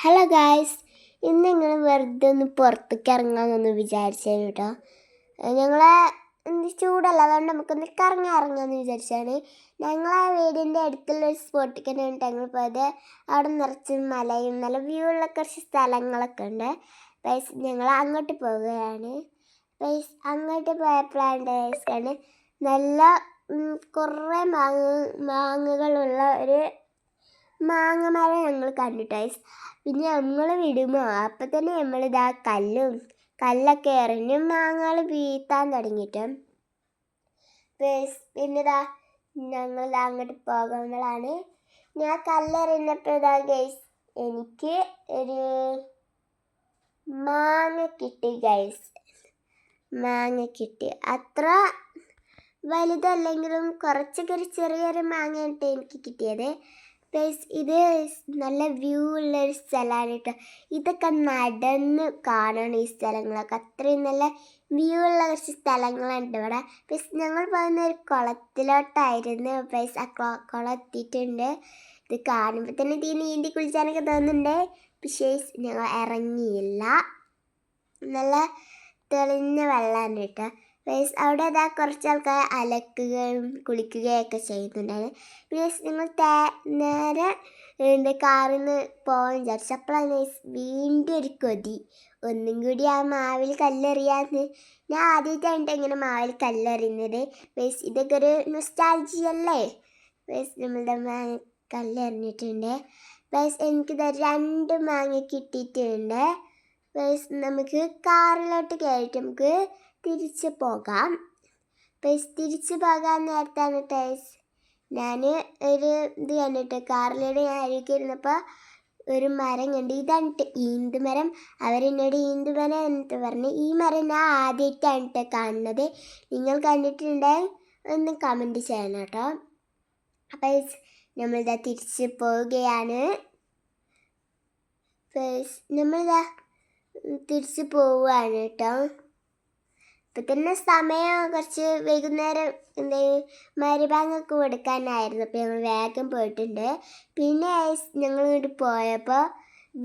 Hello guys, ഇന്ന് നിങ്ങൾ വെറുതെ ഒന്ന് പുറത്തേക്ക് ഇറങ്ങാമെന്നൊന്ന് വിചാരിച്ചാണ് കേട്ടോ. ഞങ്ങളെ ചൂടല്ല, അതുകൊണ്ട് നമുക്കൊന്ന് ഇറങ്ങാമെന്ന് വിചാരിച്ചാണ്. ഞങ്ങളെ വീടിൻ്റെ അടുത്തുള്ള ഒരു സ്പോട്ടിൽ തന്നെയാണ് ഞങ്ങൾ പോയത്. അവിടെ നിറച്ച് മലയും നല്ല വ്യൂ ഉള്ള കുറച്ച് സ്ഥലങ്ങളൊക്കെ ഉണ്ട്. ഞങ്ങൾ അങ്ങോട്ട് പോവുകയാണ്. അങ്ങോട്ട് പോയപ്പോഴാണ് നല്ല കുറേ മാങ്ങകളുള്ള ഒരു മാങ്ങ മരം ഞങ്ങൾ കണ്ടിട്ട്. പിന്നെ നമ്മൾ വിടുമ്പോൾ അപ്പം തന്നെ നമ്മളിതാ കല്ലൊക്കെ എറിഞ്ഞ് മാങ്ങകൾ വീഴ്ത്താൻ തുടങ്ങിയിട്ട്. പിന്നെ ഇതാ ഞങ്ങൾ അങ്ങോട്ട് പോകുമ്പോഴാണ് ഞാൻ കല്ലെറിഞ്ഞപ്പോൾ ഇതാ ഗൈസ് എനിക്ക് ഒരു മാങ്ങ കിട്ടി. അത്ര വലുതല്ലെങ്കിലും കുറച്ചൊക്കെ ഒരു ചെറിയൊരു മാങ്ങയായിട്ട് എനിക്ക് കിട്ടിയത്. ഇത് നല്ല വ്യൂ ഉള്ളൊരു സ്ഥലമാണ് കേട്ടോ. ഇതൊക്കെ നടന്ന് കാണണം ഈ സ്ഥലങ്ങളൊക്കെ. അത്രയും നല്ല വ്യൂ ഉള്ള കുറച്ച് സ്ഥലങ്ങളുണ്ട് ഇവിടെ. ഞങ്ങൾ പോകുന്ന ഒരു കുളത്തിലോട്ടായിരുന്നു. ആ കുളം എത്തിയിട്ടുണ്ട്. ഇത് കാണുമ്പോൾ തന്നെ നീന്തി കുളിച്ചാനൊക്കെ തോന്നുന്നുണ്ട്. പക്ഷേ ഞങ്ങൾ ഇറങ്ങിയില്ല. നല്ല തെളിഞ്ഞ വെള്ളമാണ് കേട്ടോ. അവിടെ ഇതാ കുറച്ച് ആൾക്കാർ അലക്കുകയും കുളിക്കുകയൊക്കെ ചെയ്യുന്നുണ്ടായിരുന്നു. പിന്നെ നിങ്ങൾ നേരെ കാറിൽ നിന്ന് പോകാൻ വിചാരിച്ചു. അപ്പോഴാണ് വീണ്ടും ഒരു കൊതി, ഒന്നും കൂടി ആ മാവിൽ കല്ലെറിയാന്ന്. ഞാൻ ആദ്യമായിട്ടാണ് ഇങ്ങനെ മാവിൽ കല്ലെറിയുന്നത്. ഇതൊക്കെ ഒരു നൊസ്റ്റാൾജിയല്ലേ. നമ്മളുടെ മാങ്ങ കല്ലെറിഞ്ഞിട്ടുണ്ട്. എനിക്കിത് 2 മാങ്ങ കിട്ടിയിട്ടുണ്ട്. നമുക്ക് കാറിലോട്ട് കയറിയിട്ട് നമുക്ക് തിരിച്ച് പോകാം. തിരിച്ച് പോകാൻ നേരത്താണ് ഞാൻ ഒരു ഇത് കണ്ടിട്ട് കാറിലൂടെ ഞാൻ അരികെ ഇരുന്നപ്പോൾ ഒരു മരം കണ്ടു. ഇതാണ് ഈന്തുമരം. അവരെന്നോട് ഈന്തുമരം എന്നിട്ട് പറഞ്ഞു. ഈ മരം ഞാൻ ആദ്യമായിട്ടാണ് കാണുന്നത്. നിങ്ങൾ കണ്ടിട്ടുണ്ടെങ്കിൽ ഒന്ന് കമൻറ്റ് ചെയ്യണം കേട്ടോ. അപ്പോൾ നമ്മളിതാ തിരിച്ച് പോവുകയാണ്. നമ്മളിതാ തിരിച്ച് പോവുകയാണ് കേട്ടോ. ഇപ്പം തന്നെ സമയം കുറച്ച് വൈകുന്നേരം മരുഭാഗമൊക്കെ കൊടുക്കാനായിരുന്നു. അപ്പോൾ ഞങ്ങൾ വേഗം പോയിട്ടുണ്ട്. പിന്നെ ഞങ്ങൾ ഇങ്ങോട്ട് പോയപ്പോൾ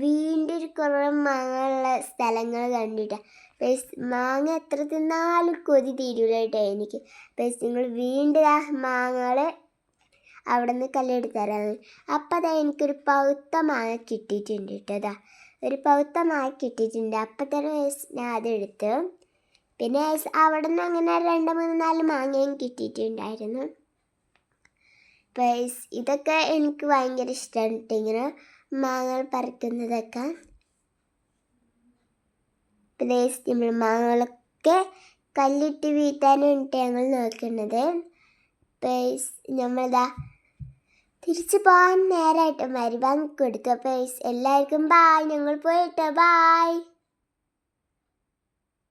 വീണ്ടും ഒരു കുറേ മാങ്ങയുള്ള സ്ഥലങ്ങൾ കണ്ടിട്ടാണ്. മാങ്ങ എത്ര തിന്നാലും കൊതി തീരൂല കേട്ടോ എനിക്ക്. നിങ്ങൾ വീണ്ടും ആ മാങ്ങകൾ അവിടെ നിന്ന് കല്ലെടുത്തരാണ്. അപ്പം അതാ എനിക്കൊരു പഴുത്ത മാങ്ങ കിട്ടിയിട്ടുണ്ട് കേട്ടോ. ഒരു പഴുത്ത മാങ്ങ കിട്ടിയിട്ടുണ്ട്. അപ്പം തന്നെ ഞാൻ അതെടുത്ത്. പിന്നെ അവിടെ നിന്ന് അങ്ങനെ 2, 3, 4 മാങ്ങയും കിട്ടിയിട്ടുണ്ടായിരുന്നു. ഇതൊക്കെ എനിക്ക് ഭയങ്കര ഇഷ്ടമാണ് ഇങ്ങനെ മാങ്ങകൾ പറിക്കുന്നതൊക്കെ. പിന്നെ നമ്മൾ മാങ്ങകളൊക്കെ കല്ലിട്ട് വീഴ്ത്താനാണ് ഞങ്ങൾ നോക്കുന്നത്. നമ്മളിതാ തിരിച്ച് പോകാൻ നേരമായിട്ട് മരുഭാഗം കൊടുത്തു. എല്ലാവർക്കും ബായ്. ഞങ്ങൾ പോയിട്ടോ, ബായ്.